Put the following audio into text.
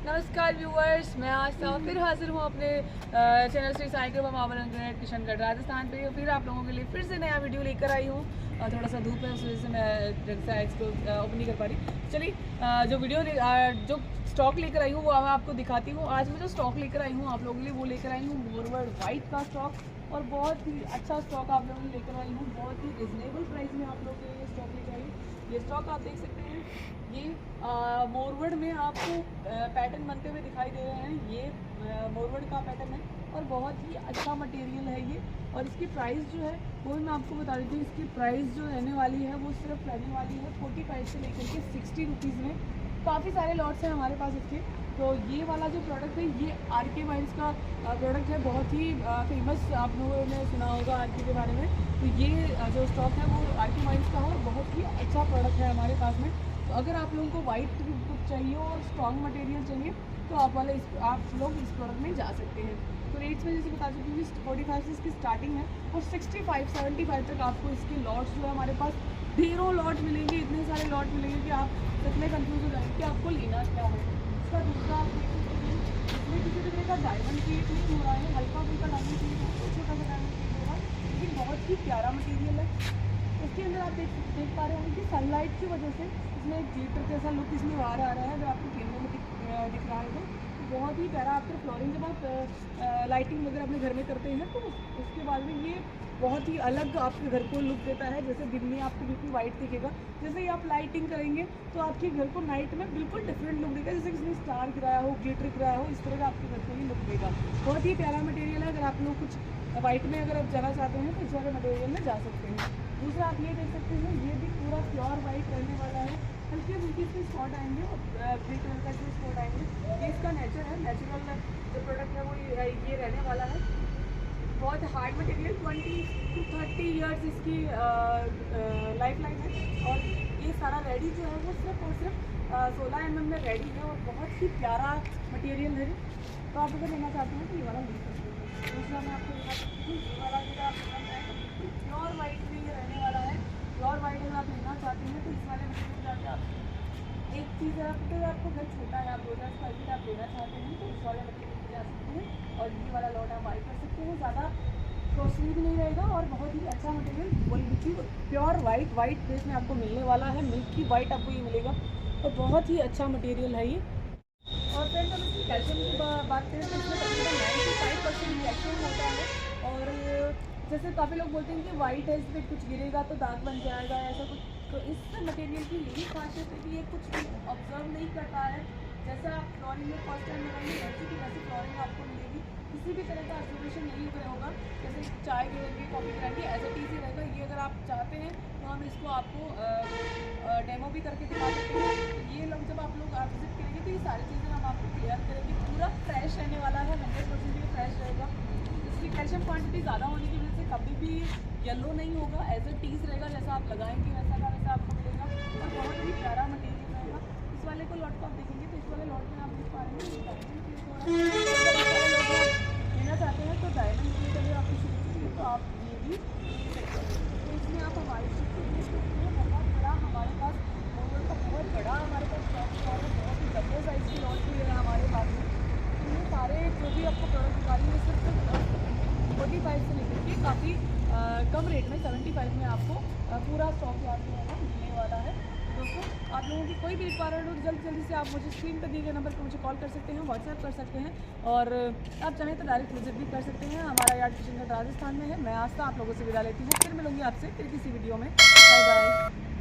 नमस्कार व्यूवर्स, मैं आज फिर हाजिर हूँ अपने चैनल श्री साई कृपा मावल इंटरनेट किशनगढ़ राजस्थान पे। फिर आप लोगों के लिए फिर से नया वीडियो लेकर आई हूँ। थोड़ा सा धूप है, उस वजह से मैं ढंग से इसको ओपन नहीं कर पा रही। चलिए जो स्टॉक लेकर आई हूँ वो मैं आपको दिखाती हूँ। आज मैं जो स्टॉक लेकर आई हूँ आप लोगों के लिए वो लेकर आई हूँ मोरवर्ड वाइट का स्टॉक, और बहुत ही अच्छा स्टॉक आप लोगों के लिए लेकर आई हूँ। बहुत ही रिजनेबल प्राइस में आप लोगों के लिए स्टॉक लेकर आई हूँ। ये स्टॉक आप देख सकते हैं, ये मोरवर्ड में आपको पैटर्न बनते हुए दिखाई दे रहे हैं। ये मोरवर्ड का पैटर्न है और बहुत ही अच्छा मटेरियल है ये। और इसकी प्राइस जो है वो मैं आपको बता देती हूँ। इसकी प्राइस जो रहने वाली है वो सिर्फ रहने वाली है 45 से लेकर के 60 रुपीज़ में। काफ़ी सारे लॉट्स हैं हमारे पास इसके। तो ये वाला जो प्रोडक्ट है ये आर.के. वाइन्स का प्रोडक्ट है, बहुत ही फेमस आप लोगों ने सुना होगा आर.के. के बारे में। तो ये जो स्टॉक है वो आर.के. वाइन्स का है और बहुत ही अच्छा प्रोडक्ट है हमारे पास में। तो अगर आप लोगों को वाइट कुछ चाहिए और स्ट्रॉन्ग मटेरियल चाहिए तो आप लोग इस प्रोडक्ट में जा सकते हैं। तो रेट्स में जैसे बता चुकी हूँ, 45 से इसकी स्टार्टिंग है और 65-75 तक आपको इसके लॉट्स जो है हमारे पास ढेरों लॉट मिलेंगे। इतने सारे लॉट मिलेंगे कि आप सच में कंफ्यूज हो जाएंगे कि आपको लेना क्या है। इसका दूसरा आप देख सकते हैं, इसमें किसी तरह का डायमंड क्रिएट नहीं हो रहा है, हल्का फुल्का डायमंड क्रिएट हो, छोटा सा डायमंड क्रिएट होगा, लेकिन बहुत ही प्यारा मटीरियल है। इसके अंदर आप देख पा रहे होंगे कि सनलाइट की वजह से इसमें एक ग्लिटर जैसा लुक इसमें बाहर आ रहा है। अगर आपको कैमरे में दिख रहा है तो बहुत ही प्यारा। आपको फ्लोरिंग जब आप लाइटिंग वगैरह अपने घर में करते हैं तो उसके बाद में ये बहुत ही अलग आपके घर को लुक देता है। जैसे दिन में आपको बिल्कुल वाइट दिखेगा, जैसे ही आप लाइटिंग करेंगे तो आपके घर को नाइट में बिल्कुल डिफरेंट लुक देगा, जैसे किसी स्टार गिराया हो, ग्लिटर गिराया हो, इस तरह का आपके घर को ही लुक देगा। बहुत ही प्यारा मटेरियल है। अगर आप लोग कुछ वाइट में अगर आप जाना चाहते हैं तो इस वाले मटेरियल में जा सकते हैं। दूसरा आप ये देख सकते हैं, ये भी पूरा प्योर वाइट रहने वाला है। हल्के फुल्के इसमें स्पॉट आएंगे और ग्रे कलर का इसमें स्पॉट आएंगे। ये इसका नेचर है, नेचुरल जो प्रोडक्ट है वो ये रहने वाला है। बहुत हार्ड मटेरियल, 20 to 30 ईयर्स इसकी लाइफ लाइन है। और ये सारा रेडी जो है वो सिर्फ और सिर्फ 16 mm में रेडी है और बहुत ही प्यारा मटेरियल है। तो आप अगर लेना चाहते हैं तो ये वाला ले सकते हैं। दूसरा मैं आपको दिखा सकती हूँ, ये वाला जो आप प्योर वाइट में ये रहने वाला है। प्योर वाइट अगर आप लेना चाहते हैं तो इस वाले मटेरियल जाके आप एक चीज़ है, अगर आपको घर छोटा है, आप 2000 स्क्वायर फीट आप लेना चाहते हैं तो इस वाले मटेरियल में जा सकते हैं और ये वाला लॉट आप बाई कर सकते हैं। ज़्यादा कॉस्टली भी नहीं रहेगा और बहुत ही अच्छा मटेरियल, बिल्कुल प्योर वाइट बेस में आपको मिलने वाला है। मिल्की वाइट आपको ये मिलेगा और बहुत ही अच्छा मटेरियल है ये। और फ्रेंड्स हम इसकी कैल्शियम की बात करें तो इसमें तकरीबन 95% कैल्शियम होता है। और जैसे काफ़ी लोग बोलते हैं कि वाइट है, इस पर कुछ गिरेगा तो दाग बन जाएगा, ऐसा कुछ। तो इस मटेरियल की यही खासियत है कि ये कुछ ऑब्जर्व नहीं करता है। जैसा आप फ्लोरिंग में फर्स्ट टाइम लगाएंगे वैसे की वैसे फ्लोरिंग आपको मिलेगी, किसी भी तरह का ऑब्जर्वेशन नहीं होगा। जैसे चाय गिरेंगे, कॉफ़ी गिराएंगे, एज ए टीज ही रहेगा। ये अगर आप चाहते हैं तो हम इसको आपको डेमो भी करके दिखा सकते हैं। तो ये लोग जब आप लोग विजिट करेंगे तो ये सारी चीज़ें हम आपको क्लियर करेंगे। पूरा फ्रेश रहने वाला है, 100% ये फ्रेश रहेगा। इसकी कैल्शियम क्वांटिटी ज़्यादा होने की वजह से कभी भी येलो नहीं होगा, एज ए टीज रहेगा। जैसा आप लगाएंगे वैसा का वैसा आपको मिलेगा और बहुत ही प्यारा मटेरियल रहेगा। इस वाले को लॉट को आप देखेंगे तो इस वाले लॉट में आप देख पा रहे हैं लेना चाहते हैं तो डायमंड की कलर आपको शुरू चाहिए तो आप ये भी ले सकते हैं। तो इसमें आप हमारे बहुत बड़ा हमारे पास मोरवर्ड का बहुत बड़ा हमारे पास स्टॉक है, बहुत ही डबल साइज़ की लॉट भी है हमारे पास में। तो ये सारे जो भी आपको प्रोडक्ट निकालेंगे सिर्फ 45 से लेकर के काफ़ी कम रेट में 75 में आपको पूरा स्टॉक यहाँ जो है ना मिलने वाला है। दोस्तों आप लोगों की कोई भी रिक्वायरमेंट हो तो जल्दी से आप मुझे स्क्रीन पर दिए गए नंबर पर मुझे कॉल कर सकते हैं, व्हाट्सएप कर सकते हैं और आप चाहें तो डायरेक्ट विजिट भी कर सकते हैं। हमारा यार्ड किशनगढ़ राजस्थान में है। मैं आस्था आप लोगों से विदा लेती हूँ, फिर मिलूंगी आपसे फिर किसी वीडियो में। Bye bye.